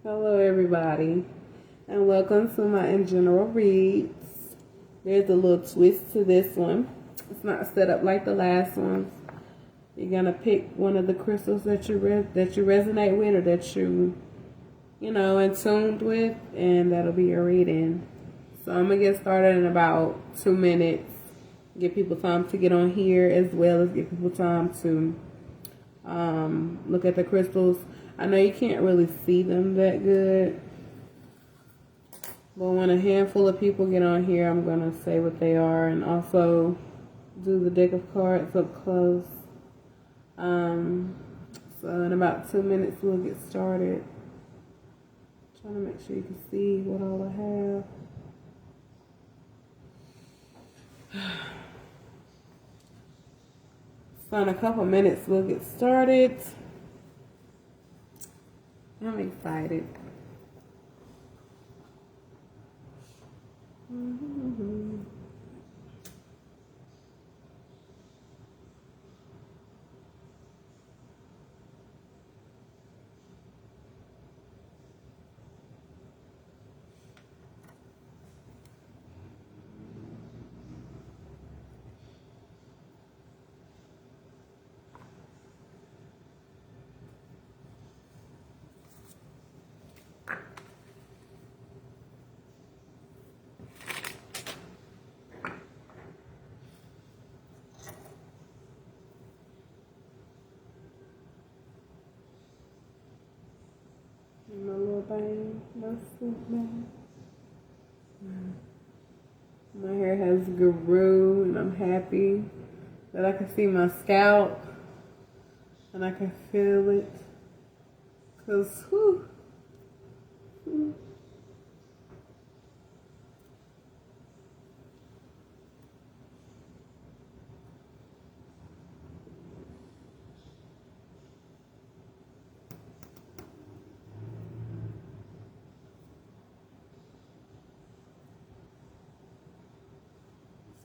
Hello, everybody, and welcome to my In General Reads. There's a little twist to this one. It's not set up like the last ones. You're gonna pick one of the crystals that you resonate with, or that in tuned with, and that'll be your reading. So I'm gonna get started in about 2 minutes. Give people time to get on here, as well as give people time to look at the crystals. I know you can't really see them that good, but when a handful of people get on here, I'm going to say what they are and also do the deck of cards up close. So in about 2 minutes, we'll get started. Trying to make sure you can see what all I have. So in a couple minutes, we'll get started. I'm excited. My little bang, my sweet bang. My hair has grew, and I'm happy that I can see my scalp and I can feel it. Cause whew.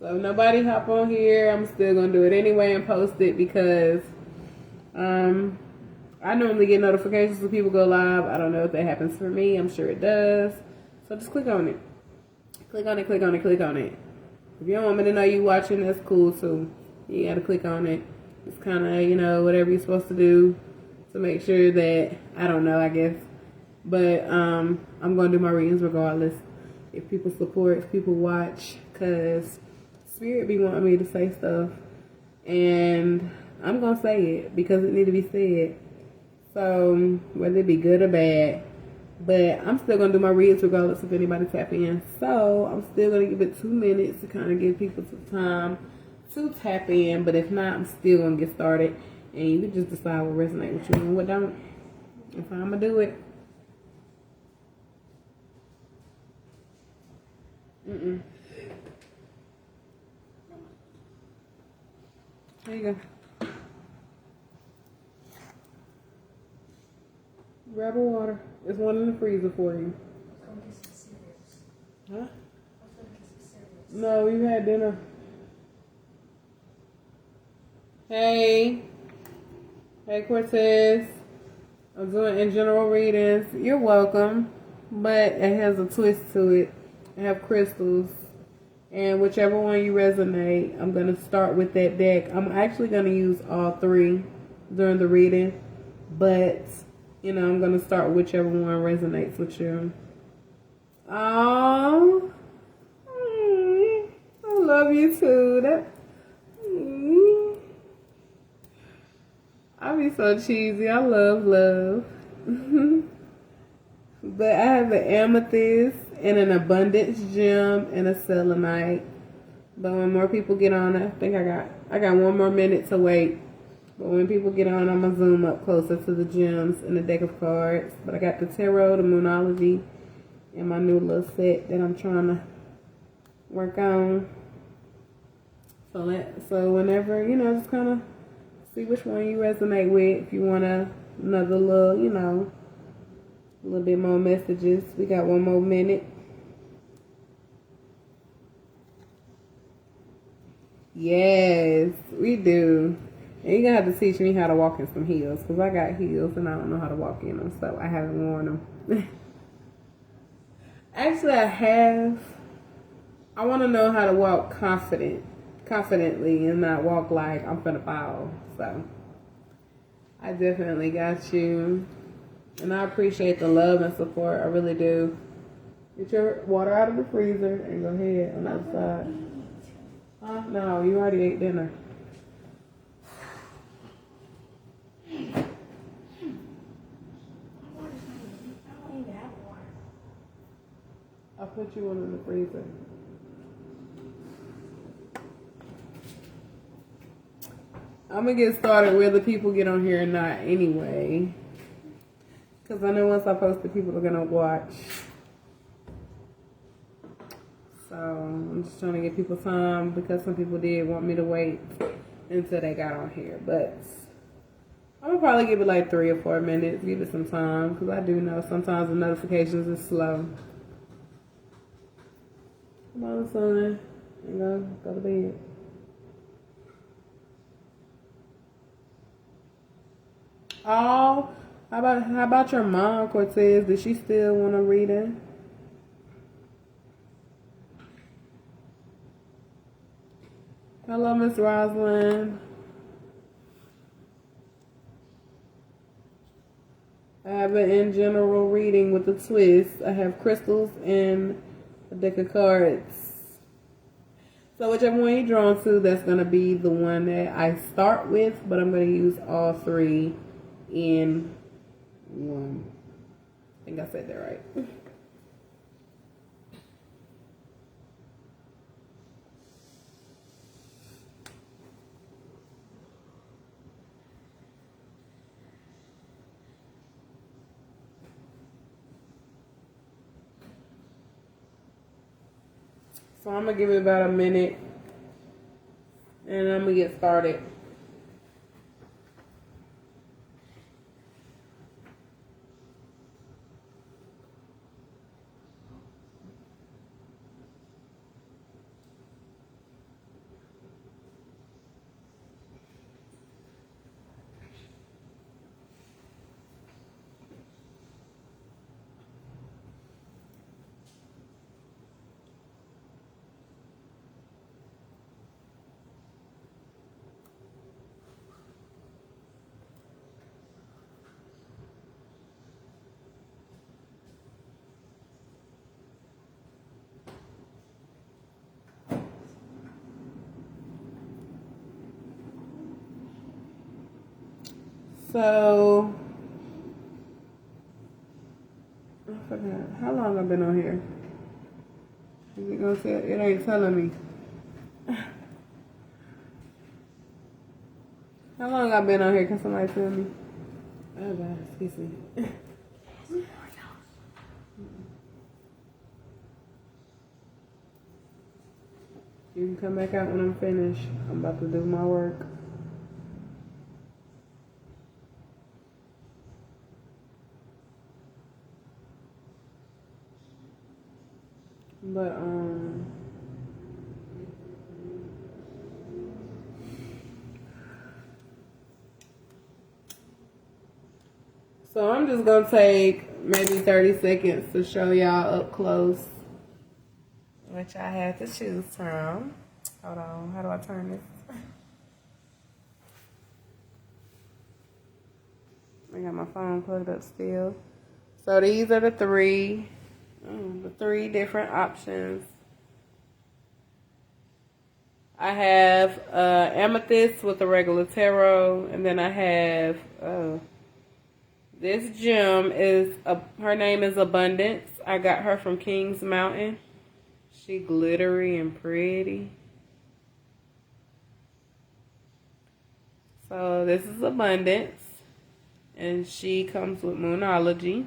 So if nobody hop on here, I'm still gonna do it anyway and post it, because I normally get notifications when people go live. I don't know if that happens for me. I'm sure it does. So just click on it. Click on it, click on it, click on it. If you don't want me to know you watching, that's cool too. You gotta click on it. It's kind of, whatever you're supposed to do to make sure that, I don't know, I guess. But I'm gonna do my readings regardless. If people support, if people watch, because Spirit be wanting me to say stuff, and I'm gonna say it because it need to be said. So whether it be good or bad, but I'm still gonna do my reads regardless if anybody tap in. So I'm still gonna give it 2 minutes to kind of give people some time to tap in. But if not, I'm still gonna get started, and you can just decide what resonates with you and what don't. If I'm gonna do it. There you go. Grab a water. There's one in the freezer for you. Huh? No, we've had dinner. Hey. Hey, Cortez. I'm doing in general readings. You're welcome. But it has a twist to it. I have crystals. And whichever one you resonate, I'm going to start with that deck. I'm actually going to use all three during the reading. But, I'm going to start whichever one resonates with you. Oh, I love you too. I be so cheesy. I love. But I have an amethyst and an abundance gem and a selenite. But when more people get on, I think I got 1 more minute to wait. But when people get on, I'm gonna zoom up closer to the gems and the deck of cards. But I got the tarot, the moonology, and my new little set that I'm trying to work on. So whenever, just kind of see which one you resonate with. If you want another little, a little bit more messages. We got 1 more minute. Yes, we do. And you're gonna have to teach me how to walk in some heels, because I got heels and I don't know how to walk in them, so I haven't worn them. Actually, I have. I want to know how to walk confidently, and not walk like I'm finna fall. So, I definitely got you. And I appreciate the love and support. I really do. Get your water out of the freezer and go ahead on the other side. No, you already ate dinner. I'll put you one in the freezer. I'm gonna get started whether people get on here or not anyway. Because I know once I post it, people are gonna watch. So I'm just trying to give people time, because some people did want me to wait until they got on here. But I'm gonna probably give it like 3 or 4 minutes, give it some time, because I do know sometimes the notifications is slow. Come on, son, and go to bed. Oh, how about your mom, Cortez? Does she still want to read it? Hello, Miss Rosalind. I have an in general reading with a twist. I have crystals and a deck of cards. So whichever one you're drawn to, that's going to be the one that I start with, but I'm going to use all 3 in one. I think I said that right. So I'm going to give it about a minute, and I'm going to get started. So, I forgot how long I've been on here. Is it gonna tell? It ain't telling me. How long I've been on here? Can somebody tell me? Oh God, excuse me. You can come back out when I'm finished. I'm about to do my work. But so I'm just gonna take maybe 30 seconds to show y'all up close, which I had to choose from. Hold on, how do I turn this? I got my phone plugged up still. So these are the three different options. I have amethyst with a regular tarot, and then I have this gem is her name is Abundance. I got her from Kings Mountain. She glittery and pretty. So this is Abundance, and she comes with Moonology.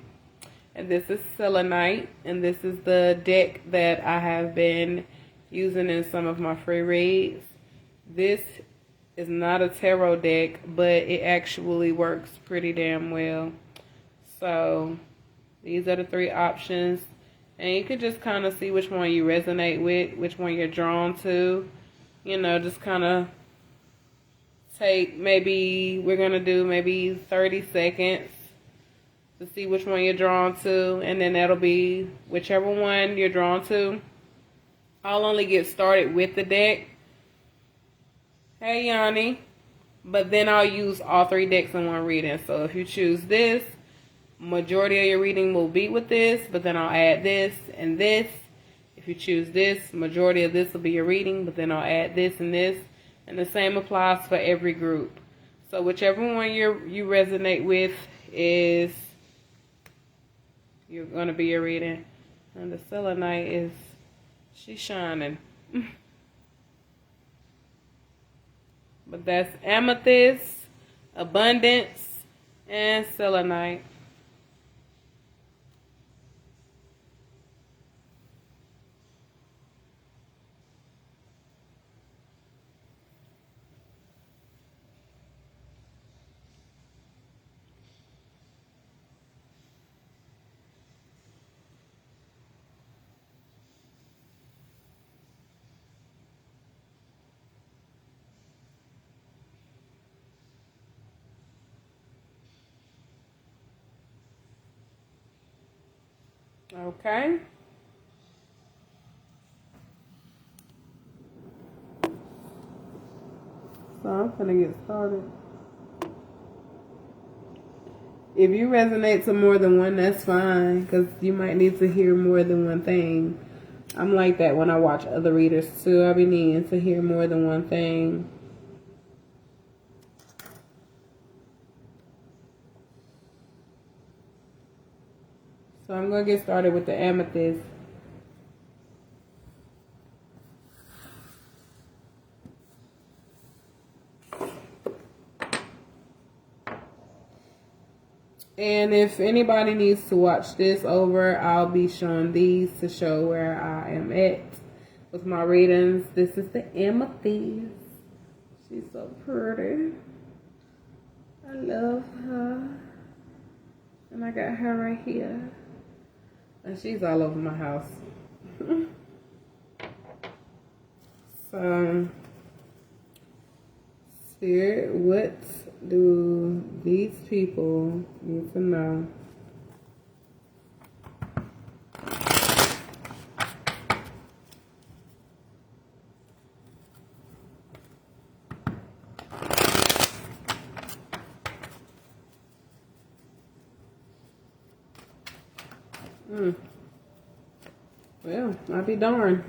And this is Selenite, and this is the deck that I have been using in some of my free reads. This is not a tarot deck, but it actually works pretty damn well. So these are the 3 options, and you can just kind of see which one you resonate with, which one you're drawn to. You know, just kind of take we're going to do maybe 30 seconds to see which one you're drawn to. And then that'll be whichever one you're drawn to. I'll only get started with the deck. Hey, Yanni. But then I'll use all 3 decks in one reading. So if you choose this, majority of your reading will be with this. But then I'll add this and this. If you choose this, majority of this will be your reading. But then I'll add this and this. And the same applies for every group. So whichever one you resonate with is you're going to be your reading. And the selenite she's shining. But that's amethyst, abundance, and selenite. Okay. So I'm gonna get started. If you resonate to more than one, that's fine, because you might need to hear more than one thing. I'm like that when I watch other readers too. I be needing to hear more than one thing. So I'm going to get started with the amethyst. And if anybody needs to watch this over, I'll be showing these to show where I am at with my readings. This is the amethyst. She's so pretty. I love her. And I got her right here. And she's all over my house. So, Spirit, what do these people need to know? Well, I'll be darned.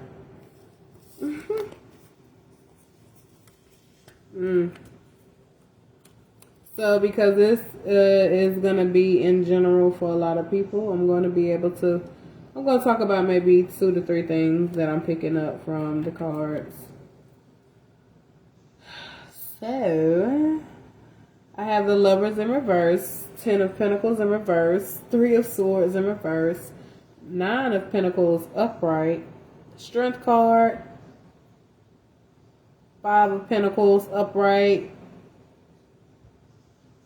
So because this is going to be in general for a lot of people, I'm going to talk about maybe 2 to 3 things that I'm picking up from the cards. So, I have the Lovers in reverse, 10 of Pentacles in reverse, 3 of Swords in reverse, 9 of Pentacles upright, Strength card, 5 of Pentacles upright,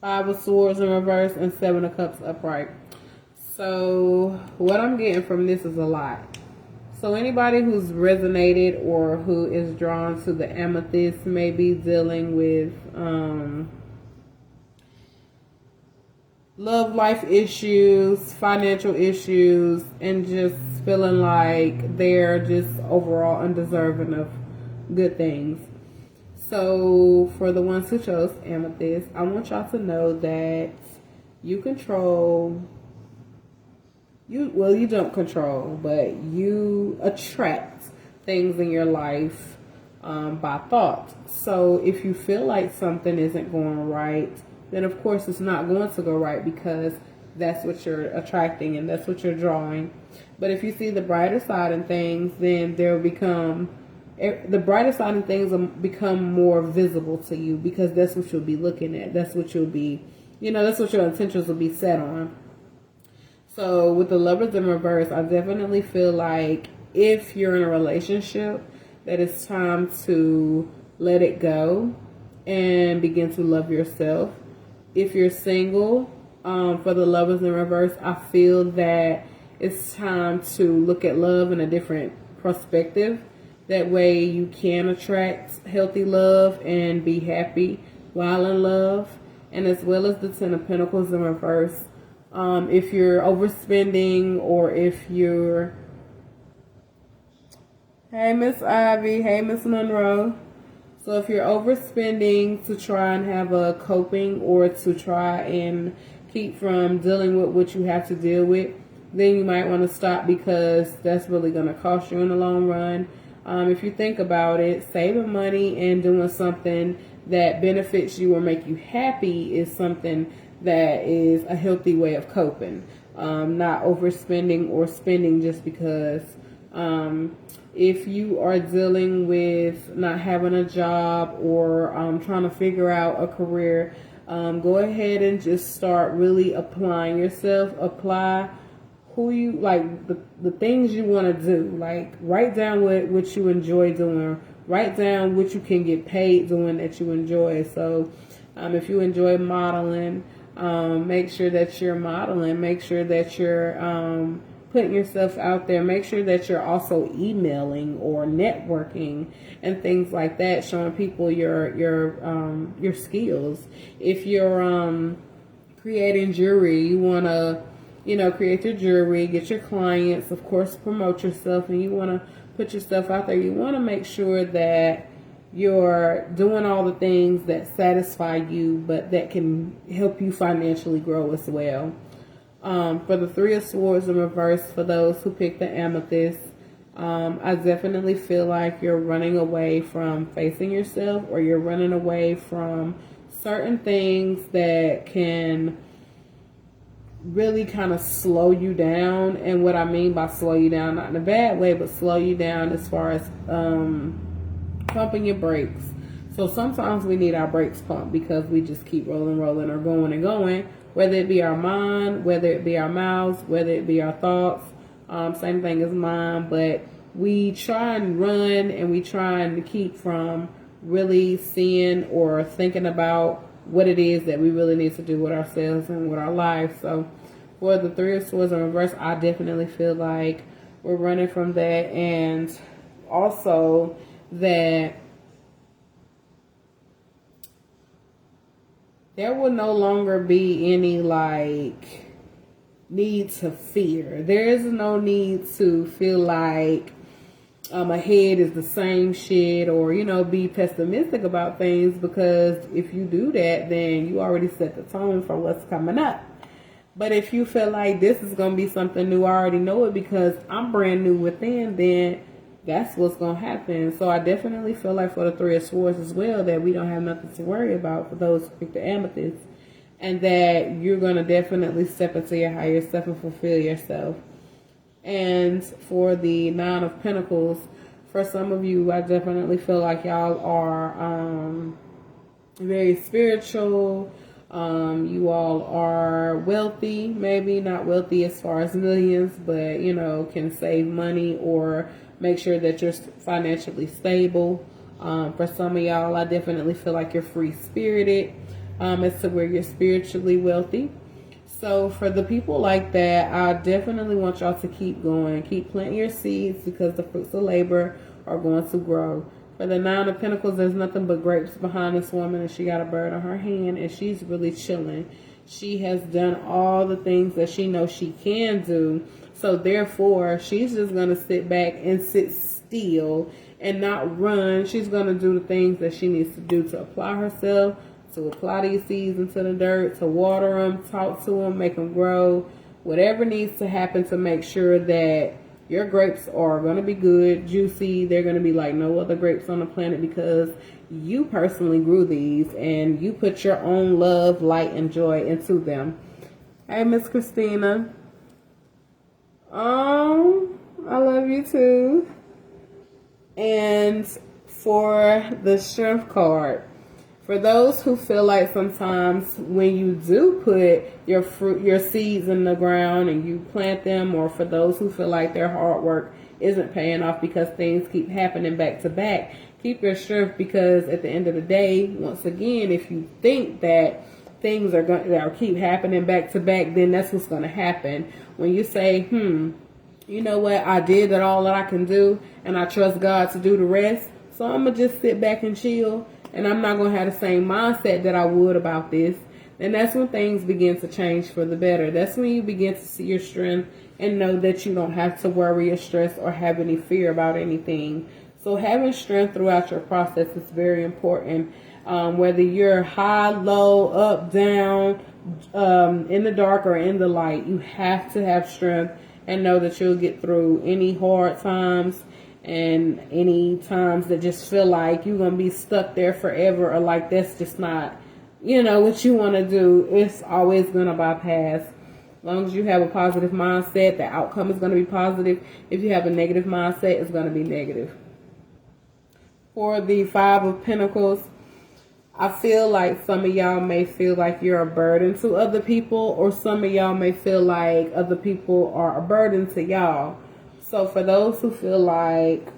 5 of Swords in reverse, and 7 of Cups upright. So what I'm getting from this is a lot. So anybody who's resonated or who is drawn to the amethyst may be dealing with love life issues, financial issues, and just feeling like they're just overall undeserving of good things. So for the ones who chose amethyst, I want y'all to know that you don't control, but you attract things in your life by thought. So if you feel like something isn't going right, then of course it's not going to go right, because that's what you're attracting and that's what you're drawing. But if you see the brighter side in things, then the brighter side of things will become more visible to you, because that's what you'll be looking at. That's what you'll be, that's what your intentions will be set on. So with the Lovers in reverse, I definitely feel like if you're in a relationship, that it's time to let it go and begin to love yourself. If you're single, for the Lovers in reverse, I feel that it's time to look at love in a different perspective. That way you can attract healthy love and be happy while in love, and as well as the Ten of Pentacles in reverse. If you're overspending, or if you're, hey Miss Ivy, hey Miss Monroe. So if you're overspending to try and have a coping, or to try and keep from dealing with what you have to deal with, then you might want to stop, because that's really going to cost you in the long run. If you think about it, saving money and doing something that benefits you or make you happy is something that is a healthy way of coping. Not overspending or spending just because. If you are dealing with not having a job, or trying to figure out a career, go ahead and just start really applying yourself. Apply who you like, the things you want to do. Like, write down what you enjoy doing. Write down what you can get paid doing that you enjoy. So if you enjoy modeling, make sure that you're modeling. Make sure that you're putting yourself out there. Make sure that you're also emailing or networking and things like that, showing people your skills. If you're creating jewelry, you want to create your jewelry, get your clients, of course, promote yourself, and you want to put yourself out there. You want to make sure that you're doing all the things that satisfy you, but that can help you financially grow as well. For the Three of Swords in reverse, for those who pick the amethyst, I definitely feel like you're running away from facing yourself, or you're running away from certain things that can really kind of slow you down. And what I mean by slow you down, not in a bad way, but slow you down as far as pumping your brakes. So sometimes we need our brakes pumped, because we just keep rolling, or going and going, whether it be our mind, whether it be our mouths, whether it be our thoughts. Same thing as mind, but we try and run, and we try and keep from really seeing or thinking about what it is that we really need to do with ourselves and with our lives. So for the Three of Swords in reverse, I definitely feel like we're running from that. And also that there will no longer be any need to fear. There is no need to feel like ahead is the same shit, or be pessimistic about things, because if you do that, then you already set the tone for what's coming up. But if you feel like this is going to be something new, I already know it because I'm brand new within, then that's what's going to happen. So I definitely feel like for the Three of Swords as well, that we don't have nothing to worry about for those who pick the amethyst, and that you're going to definitely step into your higher self and fulfill yourself. And for the Nine of Pentacles, for some of you, I definitely feel like y'all are very spiritual. You all are wealthy, maybe not wealthy as far as millions, but can save money or make sure that you're financially stable. For some of y'all, I definitely feel like you're free-spirited as to where you're spiritually wealthy. So for the people like that, I definitely want y'all to keep going. Keep planting your seeds, because the fruits of labor are going to grow. For the Nine of Pentacles, there's nothing but grapes behind this woman, and she got a bird in her hand, and she's really chilling. She has done all the things that she knows she can do. So therefore, she's just going to sit back and sit still and not run. She's going to do the things that she needs to do to apply herself, to apply these seeds into the dirt, to water them, talk to them, make them grow. Whatever needs to happen to make sure that your grapes are going to be good, juicy. They're going to be like no other grapes on the planet, because you personally grew these and you put your own love, light, and joy into them. Hey, Miss Christina. I love you too. And for the Strength card, for those who feel like sometimes when you do put your seeds in the ground and you plant them, or for those who feel like their hard work isn't paying off because things keep happening back to back, keep your strength, because at the end of the day, once again, if you think that things are going to keep happening back to back, then that's what's going to happen. When you say, you know what, I did all that I can do, and I trust God to do the rest, so I'm going to just sit back and chill and I'm not going to have the same mindset that I would about this, then that's when things begin to change for the better. That's when you begin to see your strength and know that you don't have to worry or stress or have any fear about anything. So having strength throughout your process is very important. Whether you're high, low, up, down, in the dark or in the light, you have to have strength and know that you'll get through any hard times and any times that just feel like you're going to be stuck there forever, or like that's just not, what you want to do. It's always going to bypass. As long as you have a positive mindset, the outcome is going to be positive. If you have a negative mindset, it's going to be negative. For the Five of Pentacles, I feel like some of y'all may feel like you're a burden to other people, or some of y'all may feel like other people are a burden to y'all. So for those who feel like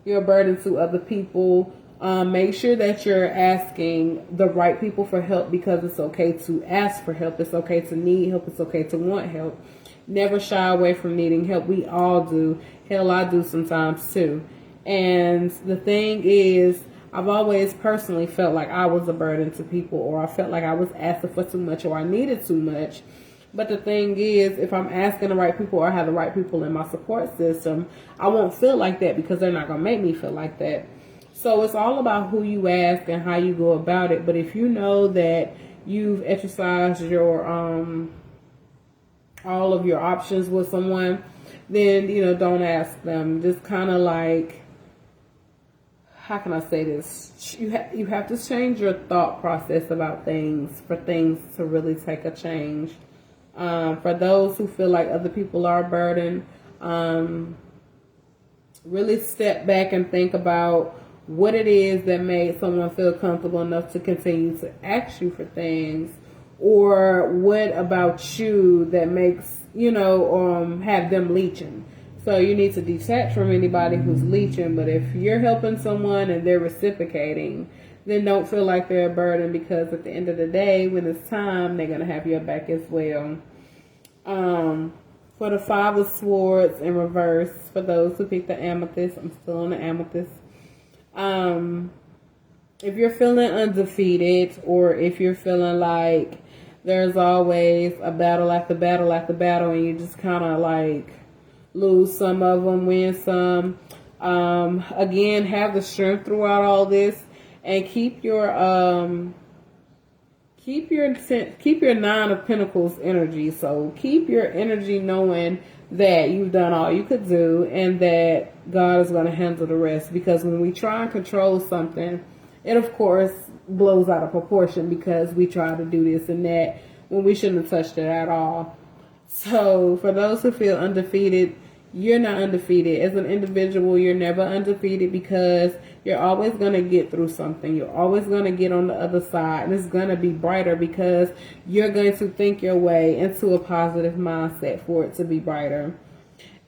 you're a burden to other people, make sure that you're asking the right people for help, because it's okay to ask for help. It's okay to need help. It's okay to want help. Never shy away from needing help. We all do. Hell, I do sometimes too. And the thing is, I've always personally felt like I was a burden to people, or I felt like I was asking for too much, or I needed too much. But the thing is, if I'm asking the right people, or I have the right people in my support system, I won't feel like that, because they're not going to make me feel like that. So it's all about who you ask and how you go about it. But if you know that you've exercised your all of your options with someone, then don't ask them. Just kind of like, how can I say this? You have to change your thought process about things for things to really take a change. For those who feel like other people are a burden, really step back and think about what it is that made someone feel comfortable enough to continue to ask you for things, or what about you that makes, have them leeching. So you need to detach from anybody who's leeching. But if you're helping someone and they're reciprocating, then don't feel like they're a burden, because at the end of the day, when it's time, they're going to have your back as well. For the Five of Swords in reverse, for those who pick the Amethyst, I'm still on the Amethyst. If you're feeling undefeated, or if you're feeling like there's always a battle after battle after battle, and you just kind of like lose some of them, win some. Again, have the strength throughout all this, and keep your Nine of Pentacles energy. So keep your energy knowing that you've done all you could do, and that God is going to handle the rest. Because when we try and control something, it of course blows out of proportion, because we try to do this and that when we shouldn't have touched it at all. So for those who feel undefeated, you're not undefeated. As an individual, you're never undefeated, because you're always going to get through something. You're always going to get on the other side, and it's going to be brighter, because you're going to think your way into a positive mindset for it to be brighter.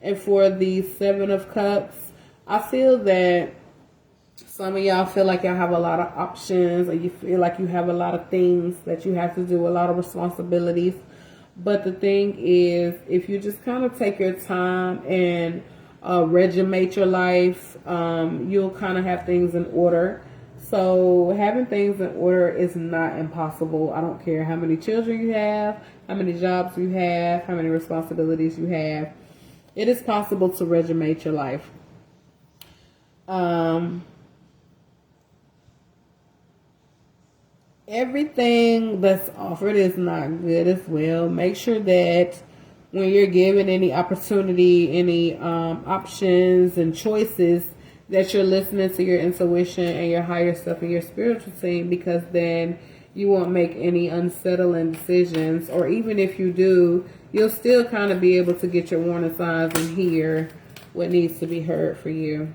And for the Seven of Cups, I feel that some of y'all feel like y'all have a lot of options, or you feel like you have a lot of things that you have to do, a lot of responsibilities. But the thing is, if you just kind of take your time and regimate your life, you'll kind of have things in order. So having things in order is not impossible. I don't care how many children you have, how many jobs you have, how many responsibilities you have. It is possible to regimate your life. Everything that's offered is not good as well. Make sure that when you're given any opportunity, any options and choices, that you're listening to your intuition and your higher self and your spiritual team, because then you won't make any unsettling decisions. Or even if you do, you'll still kind of be able to get your warning signs and hear what needs to be heard for you.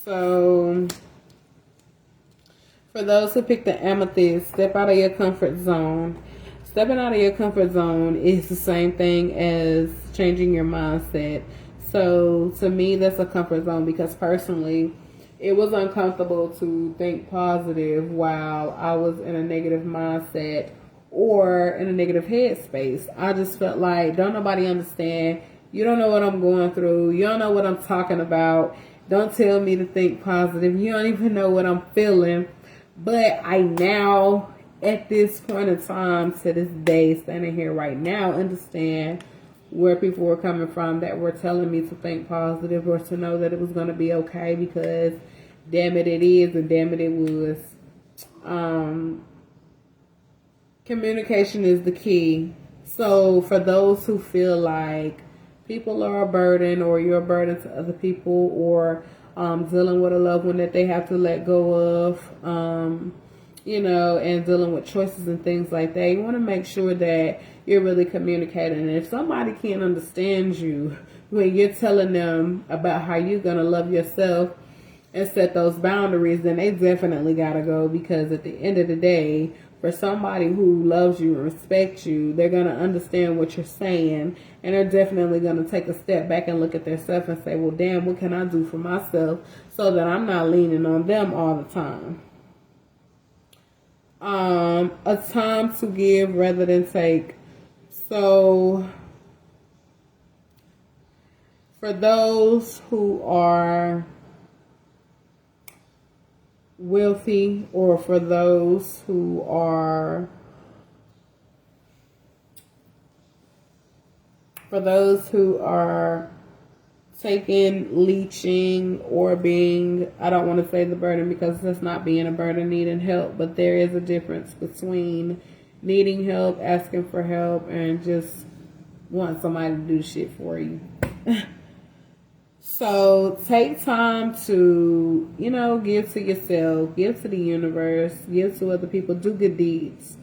So, for those who pick the Amethyst, step out of your comfort zone. Stepping out of your comfort zone is the same thing as changing your mindset. So, to me, that's a comfort zone, because personally, it was uncomfortable to think positive while I was in a negative mindset, or in a negative headspace. I just felt like, don't nobody understand. You don't know what I'm going through. You don't know what I'm talking about. Don't tell me to think positive. You don't even know what I'm feeling. But I now, at this point in time, to this day, standing here right now, understand where people were coming from that were telling me to think positive or to know that it was going to be okay, because damn it, it is, and damn it, it was. Communication is the key. So for those who feel like people are a burden, or you're a burden to other people, or dealing with a loved one that they have to let go of, and dealing with choices and things like that, you want to make sure that you're really communicating. And if somebody can't understand you when you're telling them about how you're going to love yourself and set those boundaries, then they definitely got to go, because at the end of the day, for somebody who loves you and respects you, they're going to understand what you're saying, and they're definitely going to take a step back and look at themselves and say, well, damn, what can I do for myself so that I'm not leaning on them all the time? A time to give rather than take. So for those who are wealthy, or for those who are taking leeching, or being, I don't want to say the burden, because that's not being a burden, needing help, but there is a difference between needing help, asking for help, and just want somebody to do shit for you. So take time to, give to yourself, give to the universe, give to other people, do good deeds.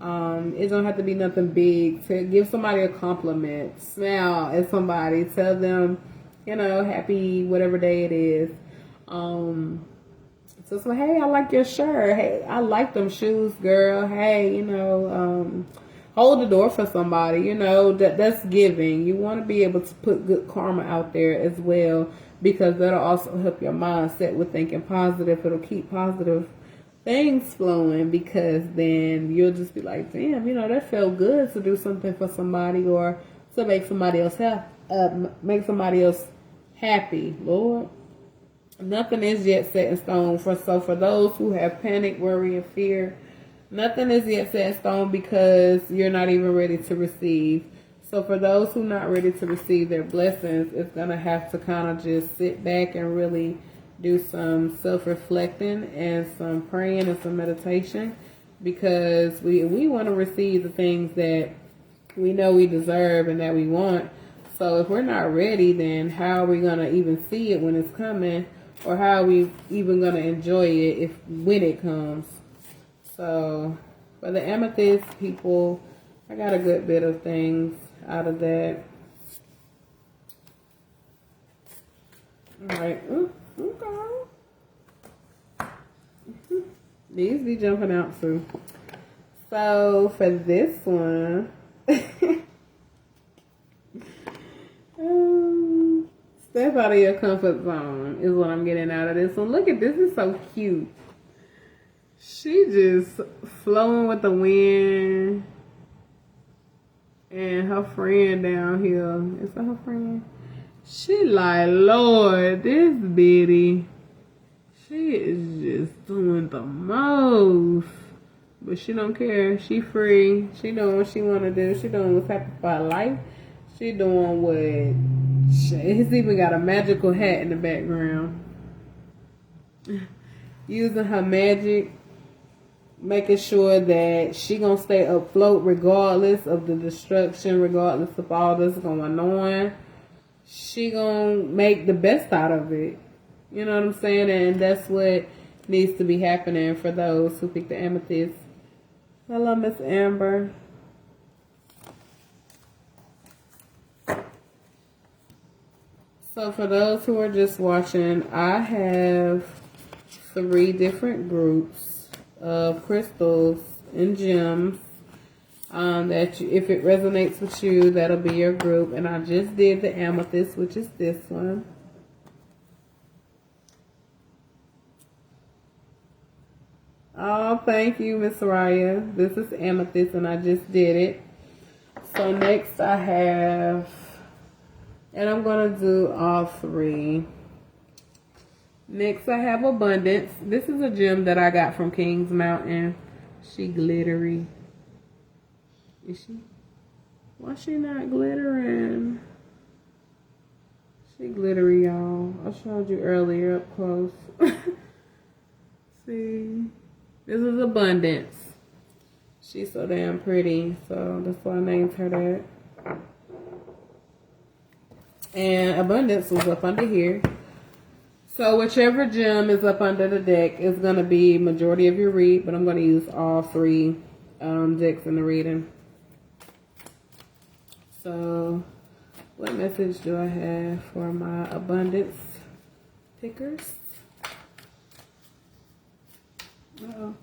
It don't have to be nothing big. To give somebody a compliment, smile at somebody, tell them, happy whatever day it is. So it's like, hey, I like your shirt. Hey, I like them shoes, girl. Hey, hold the door for somebody. That's giving. You want to be able to put good karma out there as well, because that'll also help your mindset with thinking positive. It'll keep positive things flowing, because then you'll just be like, damn, that felt good to do something for somebody, or to make somebody else happy. Lord, nothing is yet set in stone. For those who have panic, worry, and fear, nothing is yet set in stone, because you're not even ready to receive. So for those who are not ready to receive their blessings, it's going to have to kind of just sit back and really do some self-reflecting and some praying and some meditation, because we want to receive the things that we know we deserve and that we want. So if we're not ready, then how are we going to even see it when it's coming? Or how are we even going to enjoy it when it comes? So for the amethyst people, I got a good bit of things out of that. Alright. Okay. These be jumping out too. So for this one, step out of your comfort zone is what I'm getting out of this one. Look at this, is so cute. She just flowing with the wind, and her friend down here, is that her friend? She like, Lord, this bitty, she is just doing the most. But she don't care. She free. She doing what she want to do. She doing what's happening for her life. She doing what... It's even got a magical hat in the background. Using her magic. Making sure that she gonna stay afloat regardless of the destruction. Regardless of all that's going on. She gonna make the best out of it. You know what I'm saying? And that's what needs to be happening for those who pick the amethyst. Hello, Miss Amber. So for those who are just watching, I have 3 different groups of crystals and gems that if it resonates with you, that'll be your group. And I just did the amethyst, which is this one. Oh, thank you, Miss Raya. This is Amethyst, and I just did it. So next I have, and I'm going to do all three. Next I have Abundance. This is a gem that I got from Kings Mountain. She glittery. Is she? Why she not glittering? She glittery, y'all. I showed you earlier up close. See? This is Abundance. She's so damn pretty, so that's why I named her that. And Abundance was up under here. So whichever gem is up under the deck is going to be majority of your read, but I'm going to use all three decks in the reading. So what message do I have for my Abundance pickers? Uh-oh.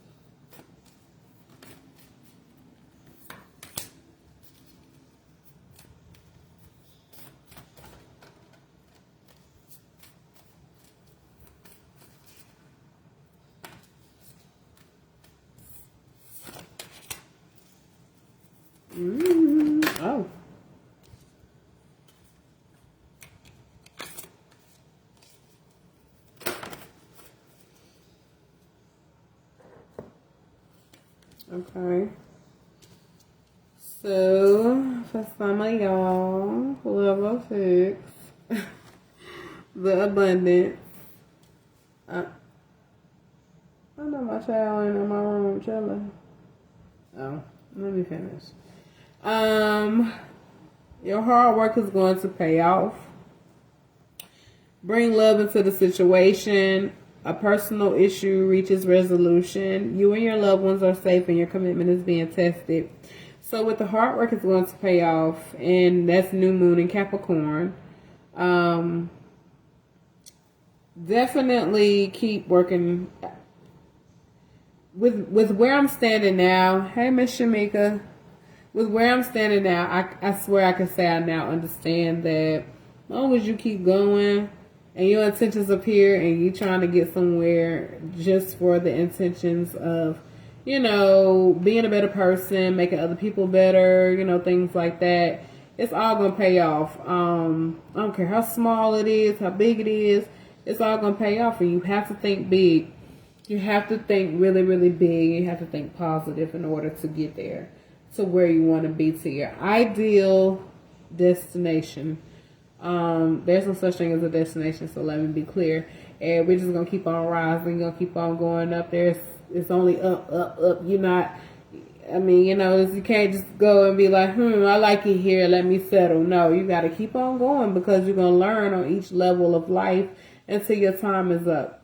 Oh. Okay. So, for some of y'all, whoever picks the Abundance, I know my child ain't in my room chilling. Oh, let me finish. Your hard work is going to pay off. Bring love into the situation. A personal issue reaches resolution. You and your loved ones are safe and your commitment is being tested. So with the hard work, it's going to pay off. And that's new moon in Capricorn. Definitely keep working. With where I'm standing now. Hey, Miss Shamika. With where I'm standing now, I swear I can say I now understand that as long as you keep going and your intentions appear and you trying to get somewhere just for the intentions of, you know, being a better person, making other people better, you know, things like that, it's all going to pay off. I don't care how small it is, how big it is, it's all going to pay off. And you have to think big. You have to think really, really big. You have to think positive in order to get there, to where you want to be, to your ideal destination. There's no such thing as a destination, so let me be clear. And we're just gonna keep on rising, gonna keep on going up there. It's only up, up, up. You're not, I mean, you know, you can't just go and be like, I like it here, let me settle. No, you gotta keep on going, because you're gonna learn on each level of life until your time is up.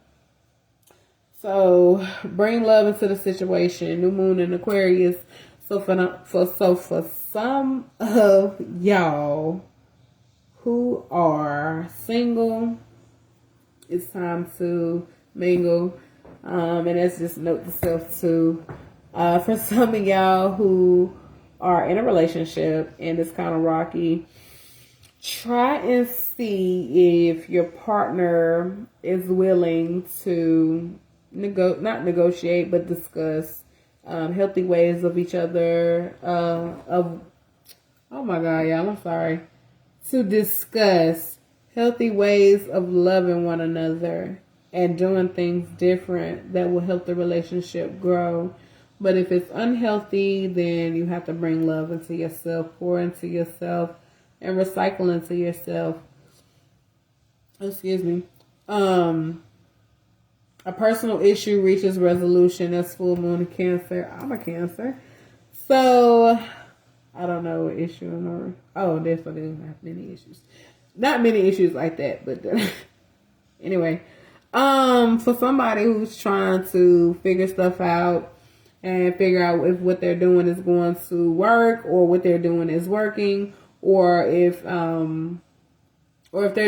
So bring love into the situation. New moon in Aquarius. So for some of y'all who are single, it's time to mingle. And that's just note to self too. For some of y'all who are in a relationship and it's kind of rocky, try and see if your partner is willing to not negotiate, but discuss healthy ways of each other, oh my God, y'all, I'm sorry. To discuss healthy ways of loving one another and doing things different that will help the relationship grow. But if it's unhealthy, then you have to bring love into yourself, pour into yourself, and recycle into yourself. Excuse me. A personal issue reaches resolution. That's full moon in Cancer. I'm a Cancer. So, I don't know what issue I'm on. Oh, that's what I do have many issues. Not many issues like that, but anyway. For somebody who's trying to figure stuff out and figure out if what they're doing is going to work, or what they're doing is working, or if they're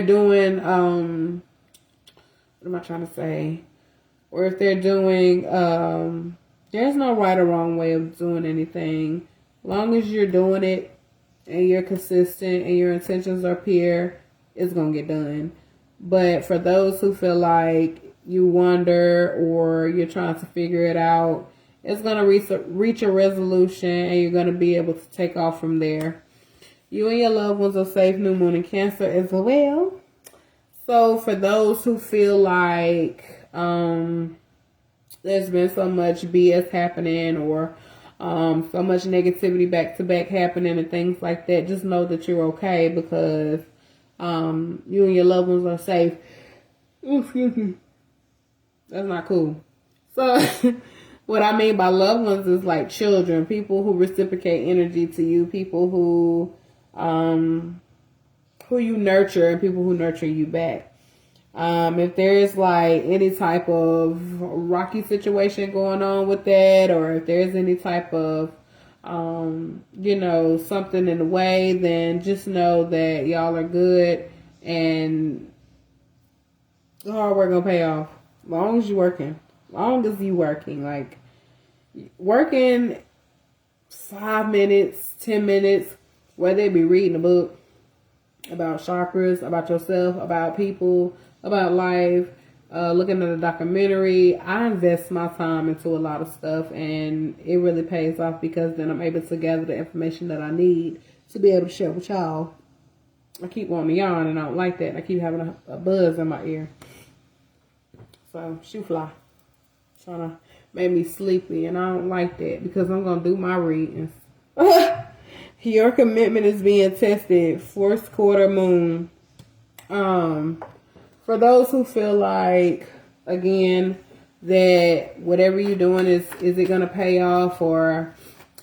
doing, what am I trying to say? Or if they're doing, there's no right or wrong way of doing anything. As long as you're doing it and you're consistent and your intentions are pure, it's going to get done. But for those who feel like you wonder or you're trying to figure it out, it's going to reach a resolution and you're going to be able to take off from there. You and your loved ones are safe. New moon in Cancer as well. So for those who feel like there's been so much BS happening or so much negativity back to back happening and things like that, just know that you're okay because you and your loved ones are safe. Ooh, excuse me. That's not cool. So what I mean by loved ones is like children, people who reciprocate energy to you, people who you nurture and people who nurture you back. If there's like any type of rocky situation going on with that, or if there's any type of, something in the way, then just know that y'all are good and the hard work gonna pay off. Long as you working. Like working 5 minutes, 10 minutes, whether it be reading a book about chakras, about yourself, about people, about life, looking at a documentary. I invest my time into a lot of stuff and it really pays off because then I'm able to gather the information that I need to be able to share with y'all. I keep wanting to yawn and I don't like that. I keep having a buzz in my ear. So, shoe fly. Trying to make me sleepy and I don't like that because I'm going to do my readings. Your commitment is being tested. 4th quarter moon. For those who feel like, again, that whatever you're doing is it going to pay off or...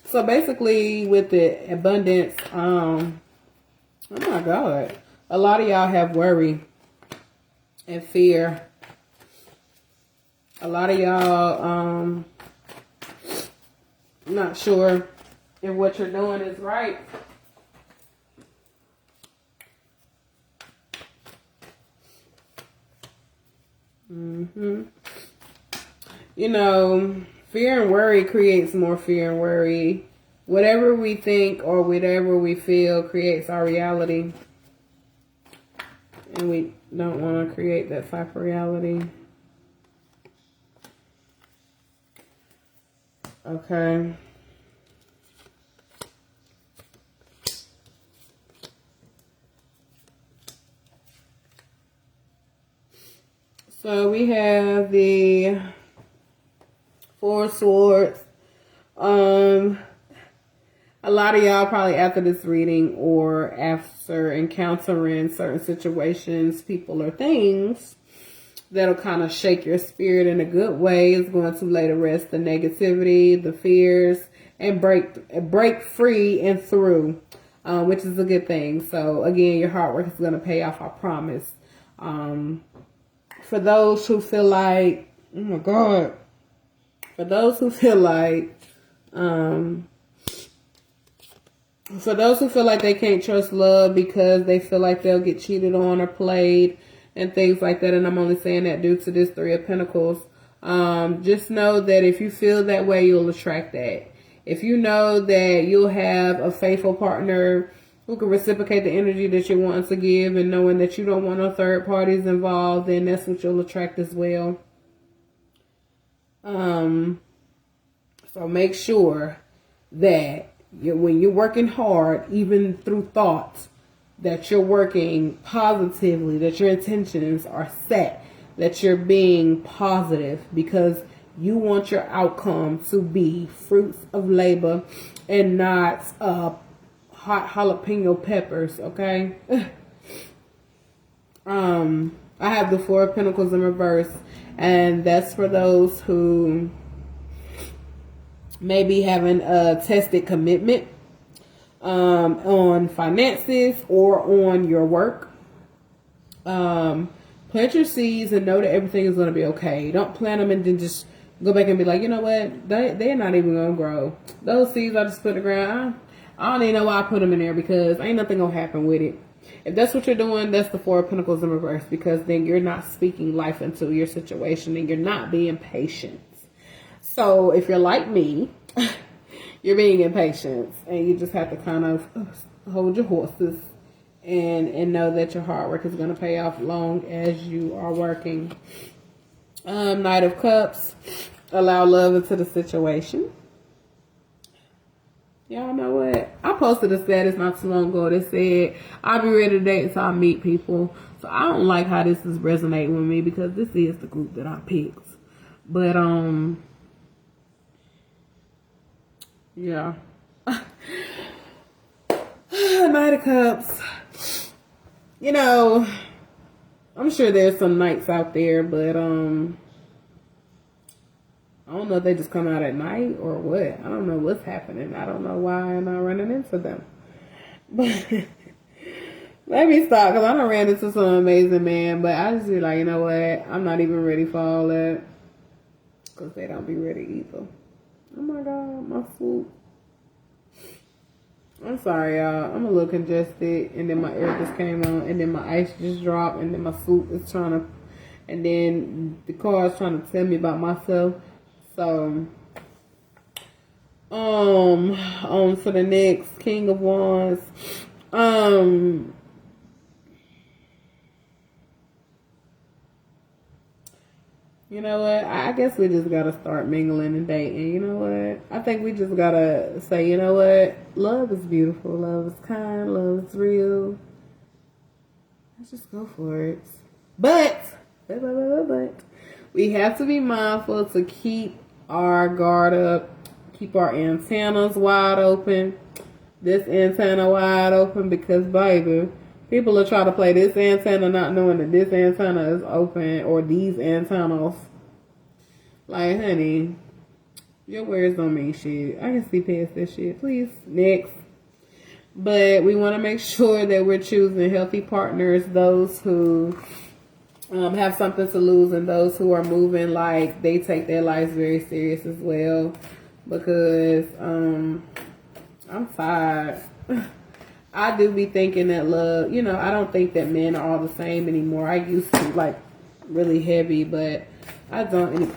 So basically with the abundance, oh my God, a lot of y'all have worry and fear. A lot of y'all not sure if what you're doing is right. Fear and worry creates more fear and worry. Whatever we think or whatever we feel creates our reality. And we don't want to create that type of reality. Okay. So we have the 4 swords. A lot of y'all probably after this reading or after encountering certain situations, people or things that'll kind of shake your spirit in a good way is going to lay to rest the negativity, the fears, and break free and through, which is a good thing. So again, your hard work is going to pay off, I promise. For those who feel like, oh my God, for those who feel like they can't trust love because they feel like they'll get cheated on or played and things like that, and I'm only saying that due to this 3 of Pentacles, just know that if you feel that way, you'll attract that. If you know that you'll have a faithful partner who can reciprocate the energy that you're wanting to give and knowing that you don't want no third parties involved, then that's what you'll attract as well. So make sure that when you're working hard, even through thoughts, that you're working positively, that your intentions are set, that you're being positive because you want your outcome to be fruits of labor and not hot jalapeno peppers, okay? I have the 4 of Pentacles in reverse, and that's for those who may be having a tested commitment on finances or on your work. Plant your seeds and know that everything is going to be okay. Don't plant them and then just go back and be like, you know what, they're not even going to grow. Those seeds I just put in the ground, I don't even know why I put them in there because ain't nothing going to happen with it. If that's what you're doing, that's the 4 of Pentacles in reverse, because then you're not speaking life into your situation and you're not being patient. So if you're like me, you're being impatient and you just have to kind of hold your horses and know that your hard work is going to pay off long as you are working. Knight of Cups. Allow love into the situation. Y'all know what? I posted a status not too long ago that said, I'll be ready to date until I meet people. So I don't like how this is resonating with me because this is the group that I picked. But, yeah. Knight of Cups. You know, I'm sure there's some knights out there, but, I don't know if they just come out at night or what. I don't know what's happening. I don't know why I'm not running into them. But let me stop because I done ran into some amazing man. But I just be like, you know what? I'm not even ready for all that. Because they don't be ready either. Oh my God, my swoop. I'm sorry, y'all. I'm a little congested. And then my air just came on. And then my ice just dropped. And then my swoop is trying to... And then the car is trying to tell me about myself. So, on to the next King of Wands. You know what? I guess we just gotta start mingling and dating. You know what? I think we just gotta say, you know what? Love is beautiful. Love is kind. Love is real. Let's just go for it. But we have to be mindful to keep our guard up, keep our antennas wide open. This antenna wide open because, baby, people will try to play this antenna not knowing that this antenna is open or these antennas. Like, honey, your words don't mean shit. I can see past this shit. Please, next. But we want to make sure that we're choosing healthy partners, those who have something to lose, and those who are moving like they take their lives very serious as well. Because I'm tired. I do be thinking that love, you know, I don't think that men are all the same anymore. I used to like really heavy, but I don't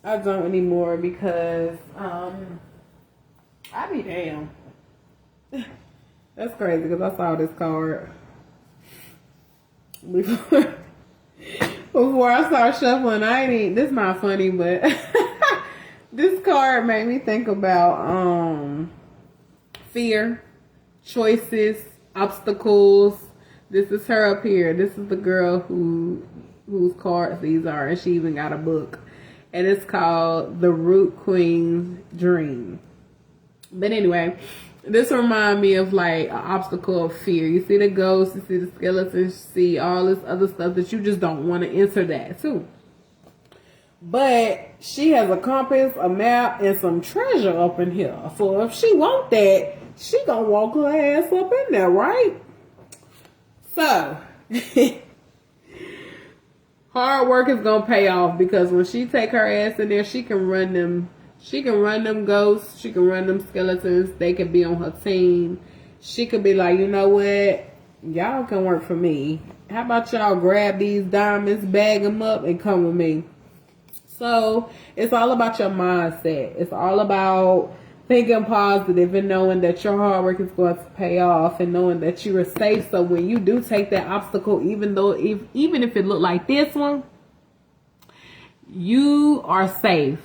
anymore because I be damn. That's crazy because I saw this card before I start shuffling. This is not funny, but this card made me think about fear, choices, obstacles. This is her up here. This is the girl whose cards these are, and she even got a book, and it's called The Root Queen's Dream. But anyway, this reminds me of like an obstacle of fear. You see the ghosts, you see the skeletons, you see all this other stuff that you just don't want to enter that too. But she has a compass, a map, and some treasure up in here. So if she want that, she gonna walk her ass up in there, right? So hard work is gonna pay off because when she take her ass in there, she can run them. She can run them ghosts. She can run them skeletons. They can be on her team. She could be like, you know what? Y'all can work for me. How about y'all grab these diamonds, bag them up, and come with me? So it's all about your mindset. It's all about thinking positive and knowing that your hard work is going to pay off and knowing that you are safe. So when you do take that obstacle, even if it look like this one, you are safe.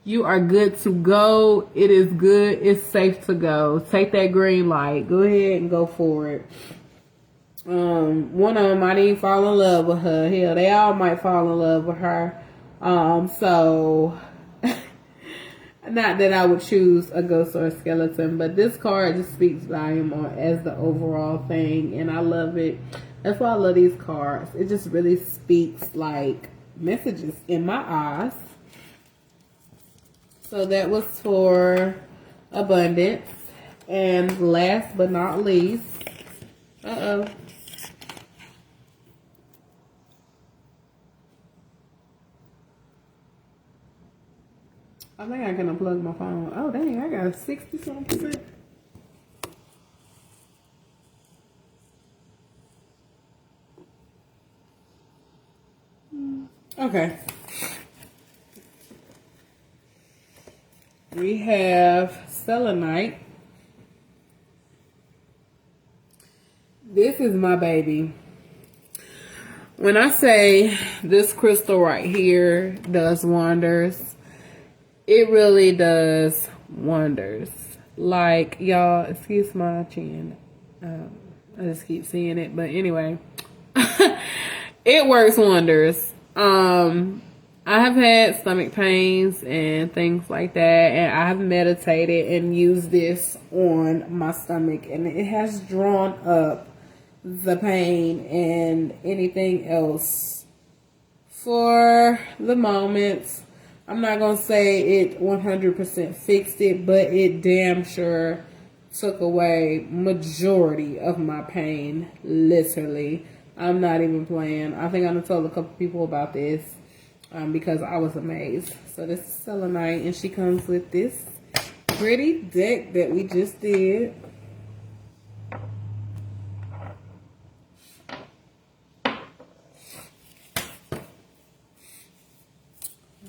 You are good to go. It is good. It's safe to go. Take that green light. Go ahead and go for it. One of them might even fall in love with her. Hell, they all might fall in love with her. So not that I would choose a ghost or a skeleton, but this card just speaks volume as the overall thing, and I love it. That's why I love these cards. It just really speaks like messages in my eyes. So that was for abundance. And last but not least, I think I can unplug my phone. Oh, dang, I got 60-something%. Okay. We have selenite. This is my baby. When I say this crystal right here does wonders, it really does wonders. Like, y'all, excuse my chin. I just keep seeing it. But anyway, it works wonders. I have had stomach pains and things like that, and I have meditated and used this on my stomach, and it has drawn up the pain and anything else for the moment. I'm not going to say it 100% fixed it, but it damn sure took away majority of my pain, literally. I'm not even playing. I think I done told a couple people about this because I was amazed. So this is selenite, and she comes with this pretty deck that we just did.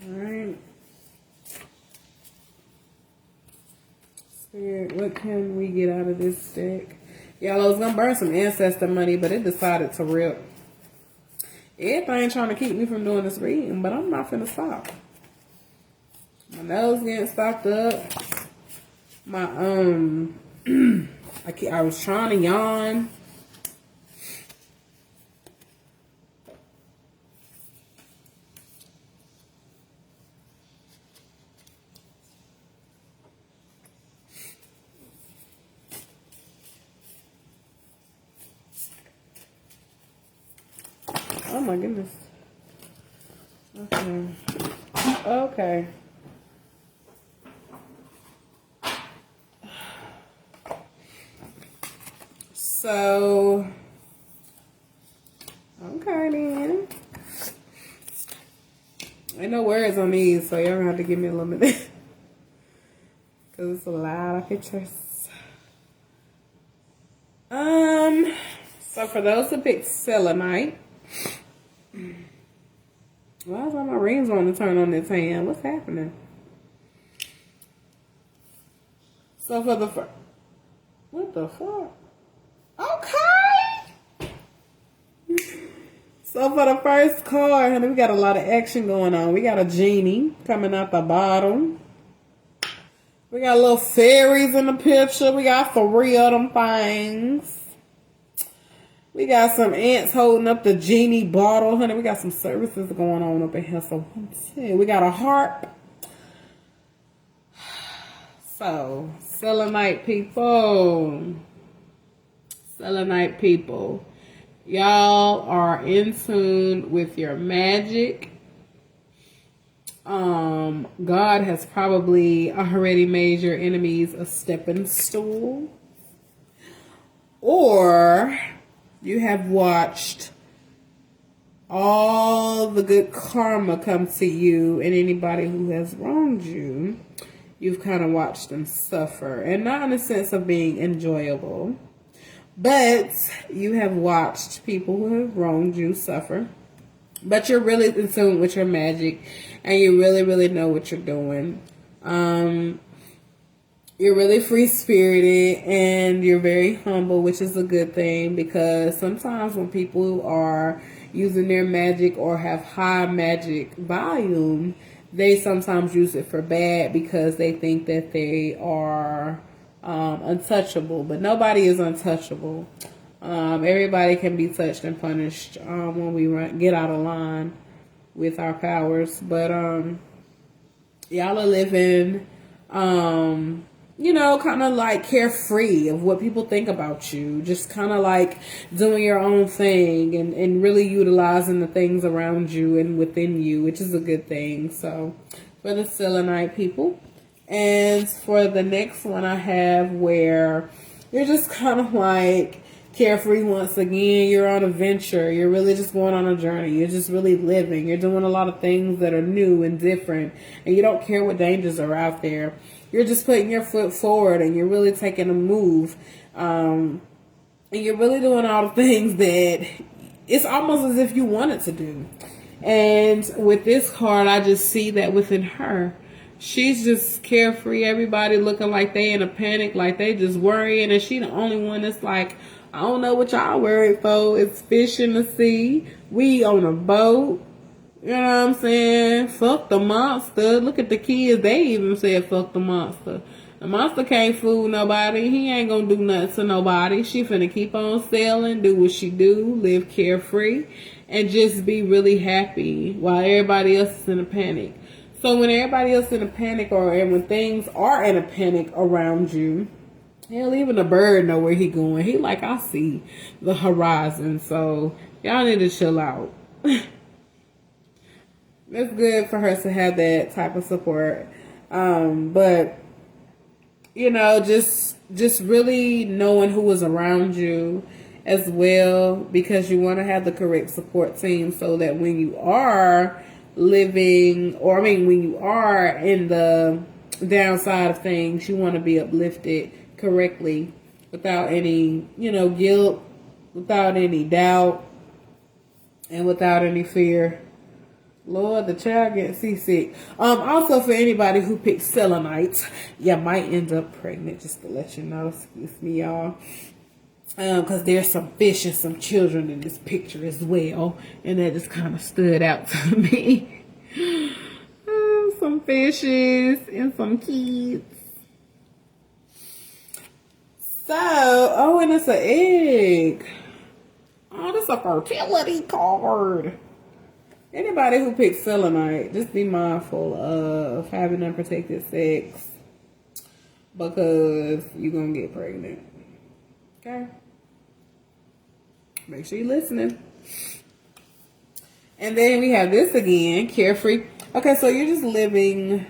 Alright. Spirit, what can we get out of this deck? Y'all, I was going to burn some ancestor money, but it decided to rip. Everything trying to keep me from doing this reading, but I'm not finna stop. My nose getting stopped up. My, I was trying to yawn. Oh my goodness. Okay. Okay. So, okay then. Ain't no words on these, so y'all gonna have to give me a little minute. Because it's a lot of pictures. So for those who picked selenite, why is all my rings wanting to turn on this hand? What's happening? So for the first, what the fuck? Okay. So for the first card, honey, we got a lot of action going on. We got a genie coming out the bottom. We got little fairies in the picture. We got 3 of them things. We got some ants holding up the genie bottle, honey. We got some services going on up in here. So we got a harp. So, selenite people. Selenite people. Y'all are in tune with your magic. God has probably already made your enemies a stepping stool. Or you have watched all the good karma come to you, and anybody who has wronged you, you've kind of watched them suffer. And not in the sense of being enjoyable, but you have watched people who have wronged you suffer. But you're really in tune with your magic, and you really, really know what you're doing. You're really free-spirited, and you're very humble, which is a good thing, because sometimes when people are using their magic or have high magic volume, they sometimes use it for bad because they think that they are untouchable. But nobody is untouchable. Everybody can be touched and punished when we get out of line with our powers. But y'all are living, you know, kind of like carefree of what people think about you. Just kind of like doing your own thing and really utilizing the things around you and within you, which is a good thing. So for the selenite people. And for the next one I have where you're just kind of like carefree once again. You're on a venture. You're really just going on a journey. You're just really living. You're doing a lot of things that are new and different. And you don't care what dangers are out there. You're just putting your foot forward, and you're really taking a move. And you're really doing all the things that it's almost as if you wanted to do. And with this card, I just see that within her. She's just carefree. Everybody looking like they in a panic, like they just worrying, and she the only one that's like, I don't know what y'all worried for. It's fish in the sea. We on a boat. You know what I'm saying? Fuck the monster. Look at the kids. They even said fuck the monster. The monster can't fool nobody. He ain't gonna do nothing to nobody. She finna keep on sailing, do what she do, live carefree, and just be really happy while everybody else is in a panic. So when everybody else is in a panic, and when things are in a panic around you, hell, even a bird know where he going. He like, I see the horizon. So y'all need to chill out. It's good for her to have that type of support. But you know, just really knowing who is around you as well, because you want to have the correct support team so that when you are living, or I mean, when you are in the downside of things, you want to be uplifted correctly without any, you know, guilt, without any doubt, and without any fear. Lord, the child gets seasick. Also, for anybody who picks selenite, you might end up pregnant, just to let you know. Excuse me, y'all. Because there's some fish and some children in this picture as well. And that just kind of stood out to me. Some fishes and some kids. So, oh, and it's an egg. Oh, this is a fertility card. Anybody who picks selenite, just be mindful of having unprotected sex, because you're going to get pregnant. Okay? Make sure you're listening. And then we have this again, carefree. Okay, so you're just living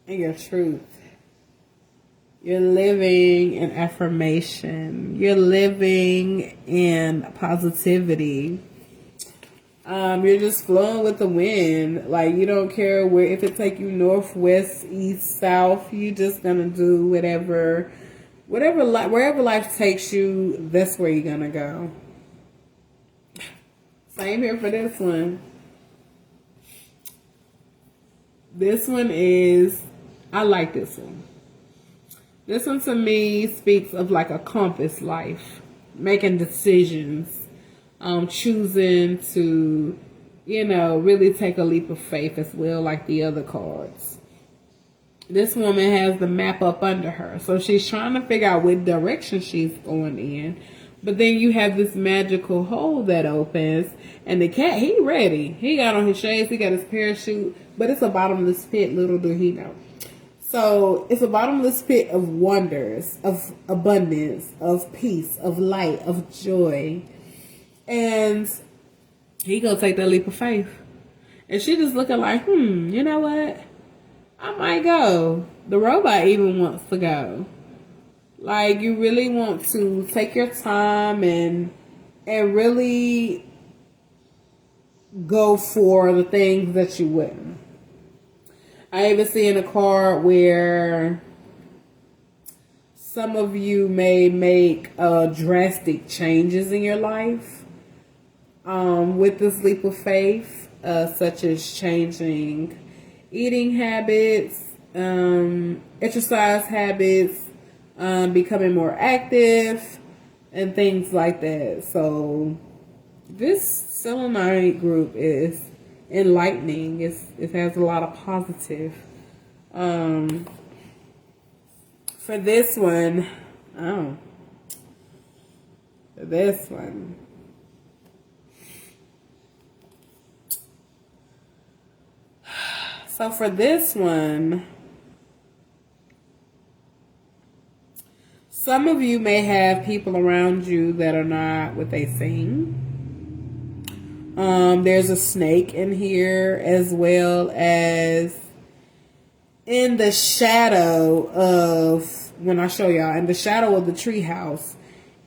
in your truth. You're living in affirmation. You're living in positivity. You're just flowing with the wind. Like, you don't care where, if it take you north, west, east, south. You just gonna do wherever life takes you. That's where you're gonna go. Same here for this one. This one is, I like this one. This one to me speaks of like a compass life, making decisions. Choosing to, you know, really take a leap of faith as well, like the other cards. This woman has the map up under her, so she's trying to figure out what direction she's going in. But then you have this magical hole that opens, and the cat, he ready. He got on his shades, he got his parachute, but it's a bottomless pit, little do he know. So it's a bottomless pit of wonders, of abundance, of peace, of light, of joy. And he gonna take that leap of faith. And she just looking like, you know what? I might go. The robot even wants to go. Like, you really want to take your time and really go for the things that you wouldn't. I even see in a card where some of you may make drastic changes in your life. With this leap of faith, such as changing eating habits, exercise habits, becoming more active, and things like that. So this selenite group is enlightening. It has a lot of positive. For this one, So for this one, some of you may have people around you that are not what they seem. There's a snake in here, as well as in the shadow of, when I show y'all, in the shadow of the treehouse,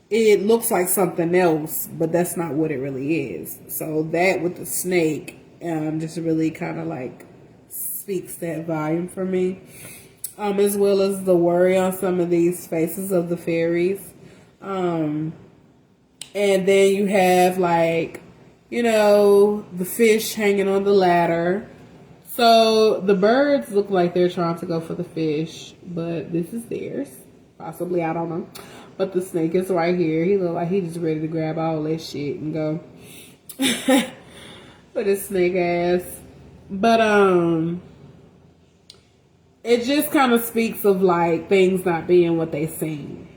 it looks like something else, but that's not what it really is. So that with the snake, just really kind of like speaks that volume for me, as well as the worry on some of these faces of the fairies, and then you have, like, you know, the fish hanging on the ladder. So the birds look like they're trying to go for the fish, but this is theirs, possibly, I don't know. But the snake is right here. He look like he just ready to grab all that shit and go. With his snake ass. But it just kind of speaks of like things not being what they seem.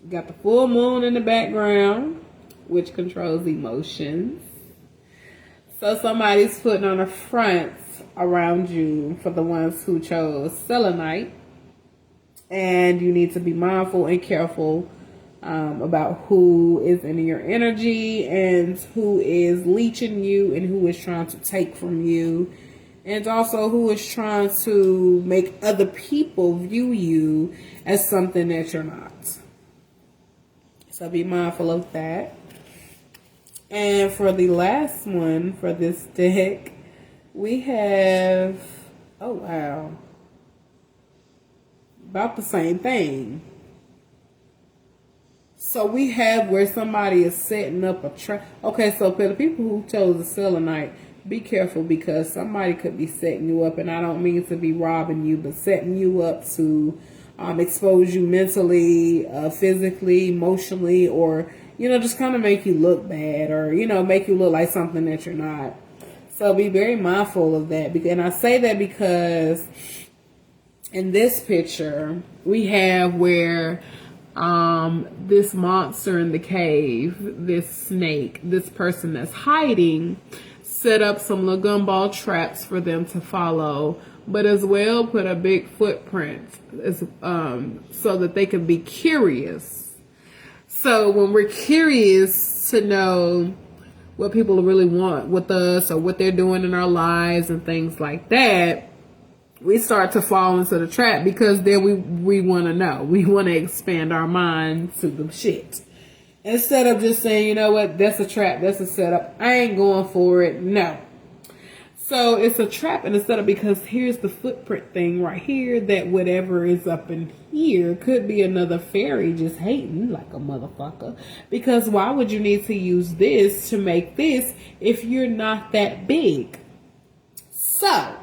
You got the full moon in the background, which controls emotions. So somebody's putting on a front around you for the ones who chose selenite. And you need to be mindful and careful about who is in your energy and who is leeching you and who is trying to take from you. And also who is trying to make other people view you as something that you're not. So be mindful of that. And for the last one for this deck, we have, oh wow, about the same thing. So we have where somebody is setting up a trap. Okay, so for the people who chose the selenite, be careful because somebody could be setting you up, and I don't mean to be robbing you, but setting you up to expose you mentally, physically, emotionally, or, you know, just kind of make you look bad or, you know, make you look like something that you're not. So be very mindful of that. And I say that because in this picture, we have where this monster in the cave, this snake, this person that's hiding, set up some little gumball traps for them to follow, but as well put a big footprint so that they can be curious. So when we're curious to know what people really want with us or what they're doing in our lives and things like that, we start to fall into the trap because then we want to know. We want to expand our mind to the shit. Instead of just saying, you know what, that's a trap, that's a setup, I ain't going for it, no. So it's a trap and a setup because here's the footprint thing right here that whatever is up in here could be another fairy just hating like a motherfucker. Because why would you need to use this to make this if you're not that big? So,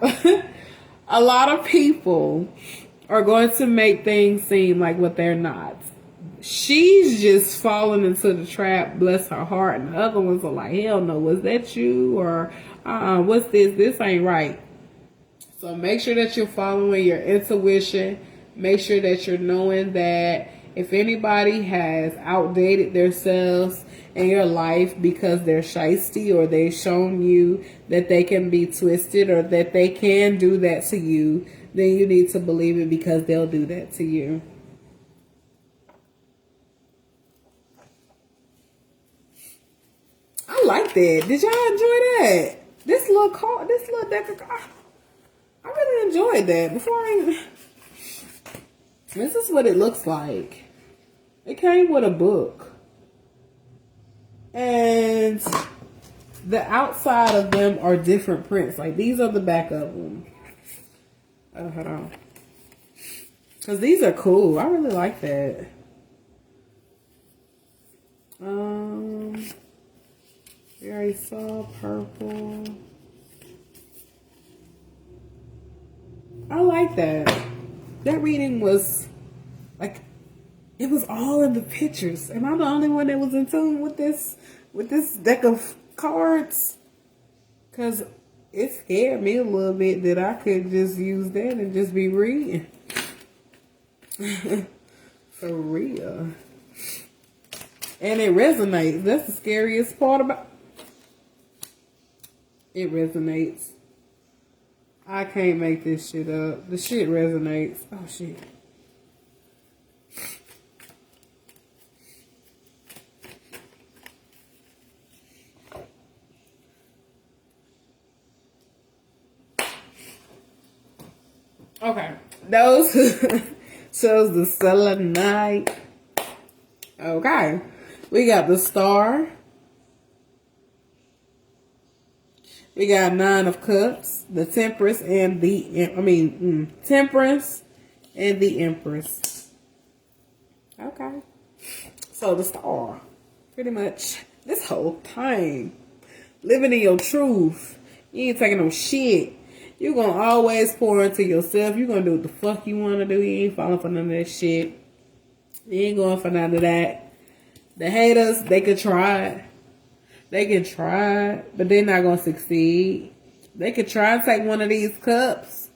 a lot of people are going to make things seem like what they're not. She's just falling into the trap, bless her heart, and the other ones are like, hell no, was that you? Or, what's this? This ain't right. So make sure that you're following your intuition. Make sure that you're knowing that if anybody has outdated themselves in your life because they're shiesty or they've shown you that they can be twisted or that they can do that to you, then you need to believe it because they'll do that to you. I like that. Did y'all enjoy that? This little deck of cards. I really enjoyed that. This is what it looks like. It came with a book. And the outside of them are different prints. Like these are the back of them. Oh, hold on. Because these are cool. I really like that. We already saw purple. I like that. That reading was like, it was all in the pictures. Am I the only one that was in tune with this deck of cards? Because it scared me a little bit that I could just use that and just be reading. For real. And it resonates. That's the scariest part about it. Resonates. I can't make this shit up. The shit resonates. Oh shit. Okay. Those shows the selenite. Okay. We got the star. We got 9 of cups, the temperance and the, temperance and the empress. Okay. So the star, pretty much this whole time, living in your truth. You ain't taking no shit. You're going to always pour into yourself. You're going to do what the fuck you want to do. You ain't falling for none of that shit. You ain't going for none of that. The haters, they could try it. They can try, but they're not going to succeed. They could try and take one of these cups,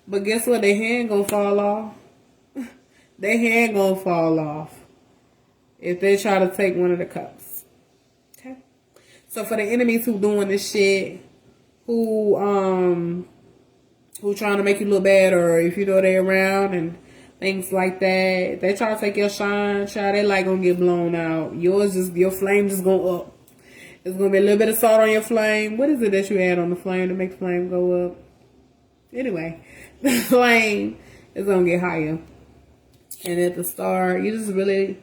but guess what? Their hand going to fall off. Their hand going to fall off if they try to take one of the cups. Okay? So for the enemies who doing this shit, who trying to make you look bad, or if you know they around and things like that, they try to take your shine, child, they like gonna get blown out. Your flame just go up. It's gonna be a little bit of salt on your flame. What is it that you add on the flame to make the flame go up? Anyway, the flame is gonna get higher. And at the start, you just really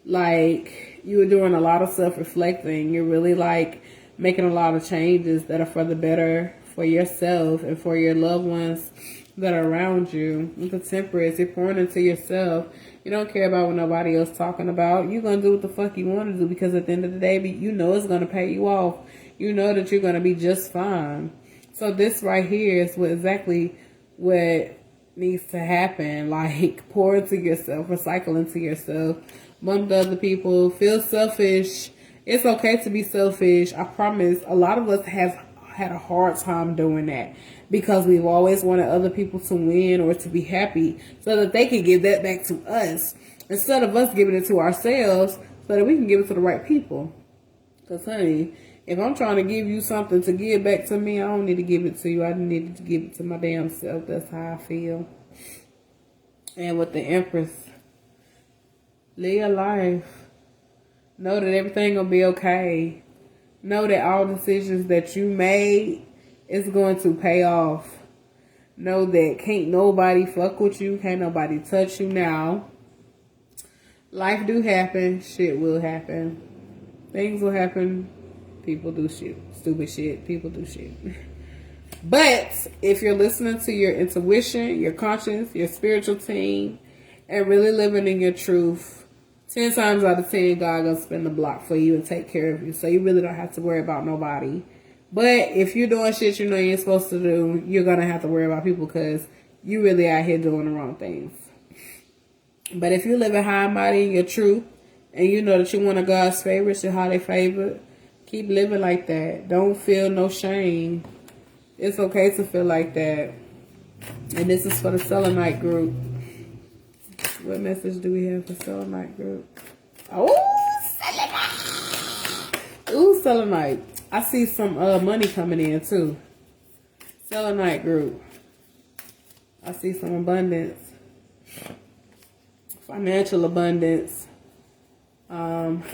like, you were doing a lot of self-reflecting. You're really like making a lot of changes that are for the better for yourself and for your loved ones that are around you. With the Temperance, you're pouring into yourself. You don't care about what nobody else talking about. You're going to do what the fuck you want to do, because at the end of the day, you know it's going to pay you off. You know that you're going to be just fine. So this right here is exactly what needs to happen. Like, pour into yourself, recycle into yourself, bump to other people, feel selfish. It's okay to be selfish. I promise a lot of us have had a hard time doing that, because we've always wanted other people to win or to be happy so that they can give that back to us, instead of us giving it to ourselves so that we can give it to the right people. Because honey, if I'm trying to give you something to give back to me, I don't need to give it to you. I need to give it to my damn self. That's how I feel. And with the Empress, live your life. Know that everything gonna be okay. Know that all decisions that you made is going to pay off. Know that can't nobody fuck with you. Can't nobody touch you now. Life do happen. Shit will happen. Things will happen. People do shit. Stupid shit. People do shit. But if you're listening to your intuition, your conscience, your spiritual team, and really living in your truth, 10 times out of 10, God gonna spin the block for you and take care of you. So you really don't have to worry about nobody. But if you're doing shit you know you ain't supposed to do, you're gonna have to worry about people, because you really out here doing the wrong things. But if you live in high and mighty in your truth, and you know that you're one of God's favorites, you're highly favored, keep living like that. Don't feel no shame. It's okay to feel like that. And this is for the Selenite group. What message do we have for Selenite group? Oh, Selenite! Ooh, Selenite. I see some money coming in too. Selenite group. I see some abundance. Financial abundance. And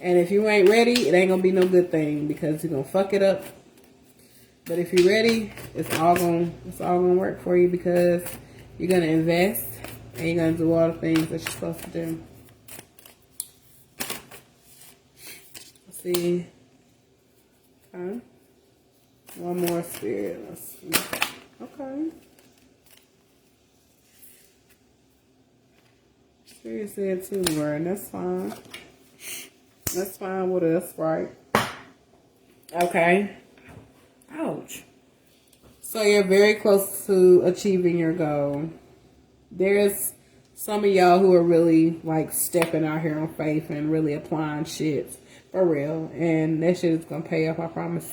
if you ain't ready, it ain't gonna be no good thing, because you're gonna fuck it up. But if you're ready, it's all gonna work for you, because you're gonna invest and you're gonna do all the things that you're supposed to do. Let's see. Okay. One more spirit. Let's see. Okay. Spirit said 2 word. That's fine. That's fine with us, right? Okay. Ouch. So you're very close to achieving your goal. There's some of y'all who are really like stepping out here on faith and really applying shit for real. And that shit is going to pay off, I promise you.